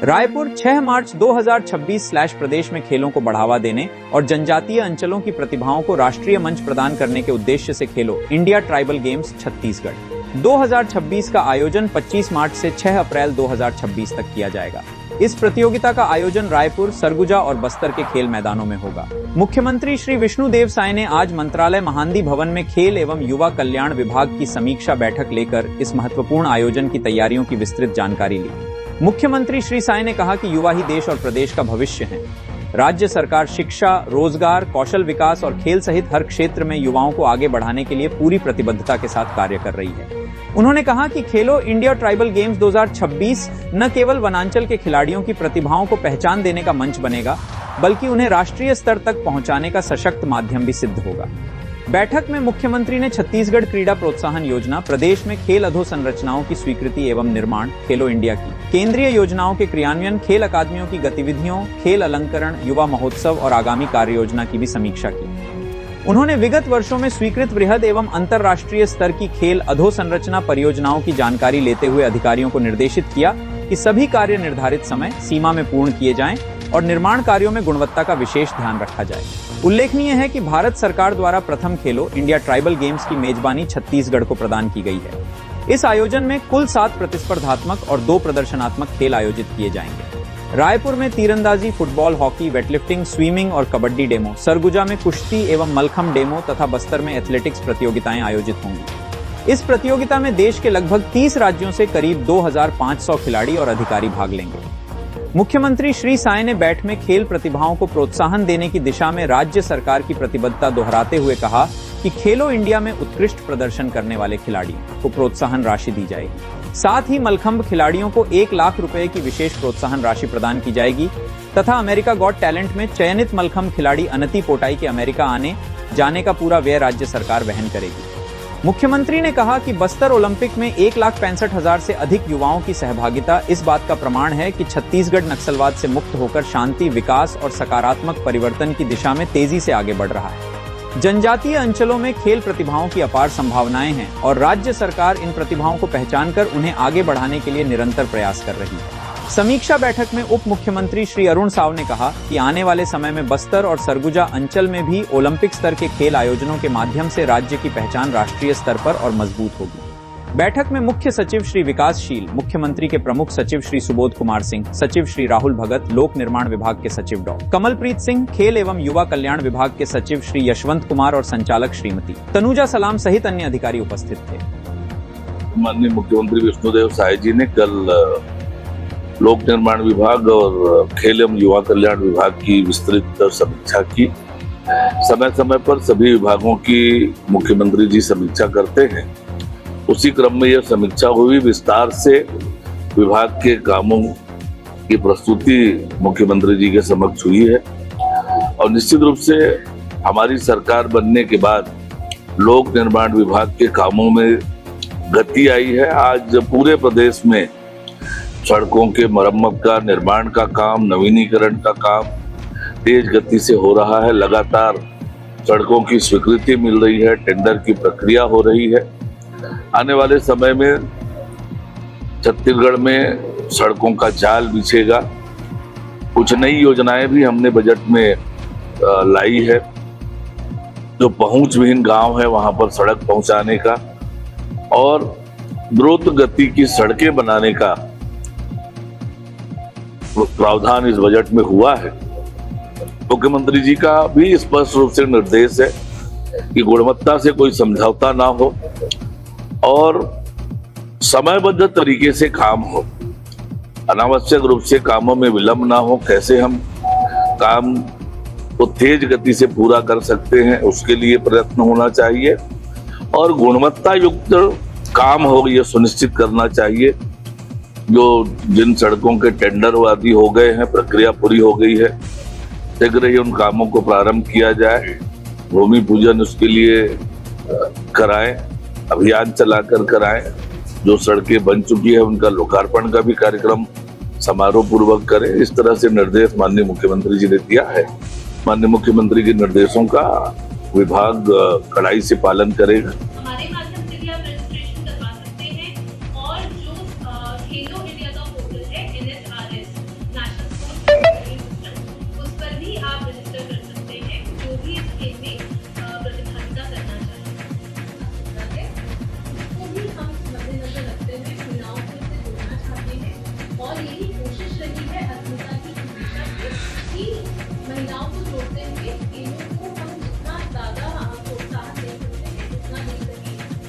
रायपुर 6 मार्च 2026 प्रदेश में खेलों को बढ़ावा देने और जनजातीय अंचलों की प्रतिभाओं को राष्ट्रीय मंच प्रदान करने के उद्देश्य से खेलो इंडिया ट्राइबल गेम्स छत्तीसगढ़ 2026 का आयोजन 25 मार्च से 6 अप्रैल 2026 तक किया जाएगा। इस प्रतियोगिता का आयोजन रायपुर, सरगुजा और बस्तर के खेल मैदानों में होगा। मुख्यमंत्री श्री विष्णुदेव साय ने आज मंत्रालय महांदी भवन में खेल एवं युवा कल्याण विभाग की समीक्षा बैठक लेकर इस महत्वपूर्ण आयोजन की तैयारियों की विस्तृत जानकारी ली। मुख्यमंत्री श्री साय ने कहा कि युवा ही देश और प्रदेश का भविष्य है। राज्य सरकार शिक्षा, रोजगार, कौशल विकास और खेल सहित हर क्षेत्र में युवाओं को आगे बढ़ाने के लिए पूरी प्रतिबद्धता के साथ कार्य कर रही है। उन्होंने कहा कि खेलो इंडिया ट्राइबल गेम्स 2026 न केवल वनांचल के खिलाड़ियों की प्रतिभाओं को पहचान देने का मंच बनेगा, बल्कि उन्हें राष्ट्रीय स्तर तक पहुंचाने का सशक्त माध्यम भी सिद्ध होगा। बैठक में मुख्यमंत्री ने छत्तीसगढ़ क्रीड़ा प्रोत्साहन योजना, प्रदेश में खेल अधोसंरचनाओं की स्वीकृति एवं निर्माण, खेलो इंडिया की केंद्रीय योजनाओं के क्रियान्वयन, खेल अकादमियों की गतिविधियों, खेल अलंकरण, युवा महोत्सव और आगामी कार्य योजना की भी समीक्षा की। उन्होंने विगत वर्षों में स्वीकृत वृहद एवं अंतर्राष्ट्रीय स्तर की खेल अधोसंरचना परियोजनाओं की जानकारी लेते हुए अधिकारियों को निर्देशित किया कि सभी कार्य निर्धारित समय सीमा में पूर्ण किए जाएं और निर्माण कार्यों में गुणवत्ता का विशेष ध्यान रखा जाए। उल्लेखनीय है कि भारत सरकार द्वारा प्रथम खेलो इंडिया ट्राइबल गेम्स की मेजबानी छत्तीसगढ़ को प्रदान की गई है। इस आयोजन में कुल 7 प्रतिस्पर्धात्मक और 2 प्रदर्शनात्मक खेल आयोजित किए जाएंगे। रायपुर में तीरंदाजी, फुटबॉल, हॉकी, वेटलिफ्टिंग, स्विमिंग और कबड्डी डेमो, सरगुजा में कुश्ती एवं मलखम डेमो तथा बस्तर में एथलेटिक्स प्रतियोगिताएं आयोजित होंगी। इस प्रतियोगिता में देश के लगभग 30 राज्यों से करीब 2500 खिलाड़ी और अधिकारी भाग लेंगे। मुख्यमंत्री श्री साय ने बैठक में खेल प्रतिभाओं को प्रोत्साहन देने की दिशा में राज्य सरकार की प्रतिबद्धता दोहराते हुए कहा कि खेलो इंडिया में उत्कृष्ट प्रदर्शन करने वाले खिलाड़ियों को प्रोत्साहन राशि दी जाएगी। साथ ही मलखंब खिलाड़ियों को 1 लाख रुपए की विशेष प्रोत्साहन राशि प्रदान की जाएगी तथा अमेरिका गॉट टैलेंट में चयनित मलखंब खिलाड़ी अनति पोटाई के अमेरिका आने जाने का पूरा व्यय राज्य सरकार वहन करेगी। मुख्यमंत्री ने कहा कि बस्तर ओलंपिक में 1,65,000 से अधिक युवाओं की सहभागिता इस बात का प्रमाण है कि छत्तीसगढ़ नक्सलवाद से मुक्त होकर शांति, विकास और सकारात्मक परिवर्तन की दिशा में तेजी से आगे बढ़ रहा है। जनजातीय अंचलों में खेल प्रतिभाओं की अपार संभावनाएं हैं और राज्य सरकार इन प्रतिभाओं को पहचानकर उन्हें आगे बढ़ाने के लिए निरंतर प्रयास कर रही है। समीक्षा बैठक में उप मुख्यमंत्री श्री अरुण साव ने कहा कि आने वाले समय में बस्तर और सरगुजा अंचल में भी ओलंपिक स्तर के खेल आयोजनों के माध्यम से राज्य की पहचान राष्ट्रीय स्तर पर और मजबूत होगी। बैठक में मुख्य सचिव श्री विकासशील, मुख्यमंत्री के प्रमुख सचिव श्री सुबोध कुमार सिंह, सचिव श्री राहुल भगत, लोक निर्माण विभाग के सचिव डॉ कमलप्रीत सिंह, खेल एवं युवा कल्याण विभाग के सचिव श्री यशवंत कुमार और संचालक श्रीमती तनुजा सलाम सहित अन्य अधिकारी उपस्थित थे। माननीय मुख्यमंत्री विष्णुदेव साय जी ने कल लोक निर्माण विभाग और खेल एवं युवा कल्याण विभाग की विस्तृत समीक्षा की। समय समय पर सभी विभागों की मुख्यमंत्री जी समीक्षा करते हैं। उसी क्रम में यह समीक्षा हुई, विस्तार से विभाग के कामों की प्रस्तुति मुख्यमंत्री जी के समक्ष हुई है और निश्चित रूप से हमारी सरकार बनने के बाद लोक निर्माण विभाग के कामों में गति आई है। आज पूरे प्रदेश में सड़कों के मरम्मत का, निर्माण का काम, नवीनीकरण का काम तेज गति से हो रहा है। लगातार सड़कों की स्वीकृति मिल रही है, टेंडर की प्रक्रिया हो रही है। आने वाले समय में छत्तीसगढ़ में सड़कों का जाल बिछेगा। कुछ नई योजनाएं भी हमने बजट में लाई है। जो पहुंच विहीन गांव है वहां पर सड़क पहुंचाने का और द्रुत गति की सड़कें बनाने का प्रावधान इस बजट में हुआ है। मुख्यमंत्री जी का भी स्पष्ट रूप से निर्देश है कि गुणवत्ता से कोई समझौता ना हो और समयबद्ध तरीके से काम हो, अनावश्यक रूप से कामों में विलंब ना हो। कैसे हम काम को तेज गति से पूरा कर सकते हैं उसके लिए प्रयत्न होना चाहिए और गुणवत्ता युक्त काम हो ये सुनिश्चित करना चाहिए। जो जिन सड़कों के टेंडर आदि हो गए हैं, प्रक्रिया पूरी हो गई है, शीघ्र ही उन कामों को प्रारंभ किया जाए। भूमि पूजन उसके लिए कराएं, अभियान चलाकर कराएं। जो सड़कें बन चुकी है उनका लोकार्पण का भी कार्यक्रम समारोह पूर्वक करें। इस तरह से निर्देश माननीय मुख्यमंत्री जी ने दिया है। माननीय मुख्यमंत्री के निर्देशों का विभाग कड़ाई से पालन करेगा। हमारे माध्यम से भी आप रजिस्ट्रेशन करवा सकते हैं और जो खेलो इंडिया का पोर्टल है NSRS किस गेम में प्रतिभागिता करना चाहिए। इसको भी हम मद्देनजर रखते हुए महिलाओं को इससे जोड़ना चाहते हैं और यही कोशिश रही है अस्मिता की हमेशा से कि महिलाओं को